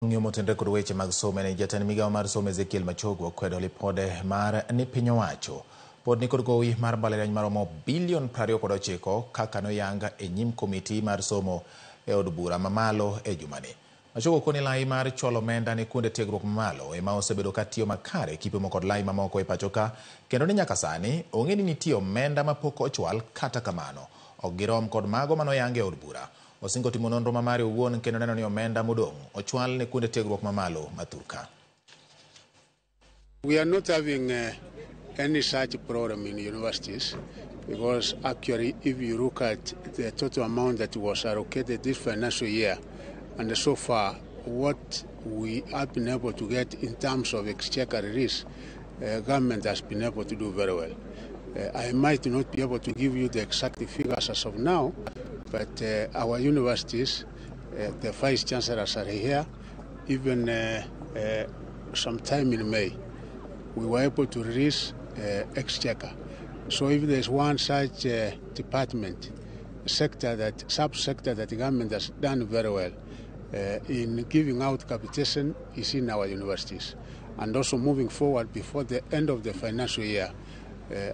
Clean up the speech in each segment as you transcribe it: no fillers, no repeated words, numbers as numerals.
Ng'iomo tendre kod weche mag somo ne jatend migawo mar somo Machogu okwedo lipod mar ni piny owacho pod ni kod gowi mar mbalariany maromo bilion 29 kaka noyanga e nyim komiti mar somo e od bura mamalo e jumani. Machogu koni lai mar cholo omenda ne kuonde tiegruok mamalo ema osebedo ka tiyo makare kipimo kod lai mamoko e pacho ka, kendo ni nyaka sani ong'e ni nitie omenda mapok ochwal, kata kamano ok girom kod mago manoyange e od bura. Osingo timo nonro mamare owuon kendo neno ni omenda modong' ochwal ne kuonde tiegruok mamalo maturka. We are not having any such program in universities because actually if you look at the total amount that was allocated this financial year and so far what we have been able to get in terms of exchequer release, government has been able to do very well. I might not be able to give you the exact figures as of now, but our universities, the vice chancellors are here. Even sometime in May, we were able to release exchequer. So if there's one such department, subsector that the government has done very well in giving out capitation is in our universities. And also moving forward before the end of the financial year,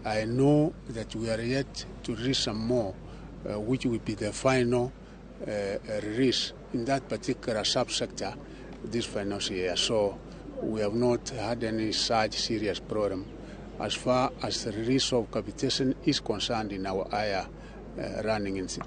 I know that we are yet to release some more, which will be the final release in that particular subsector this financial year. So we have not had any such serious problem as far as the release of capitation is concerned in our higher running institutions.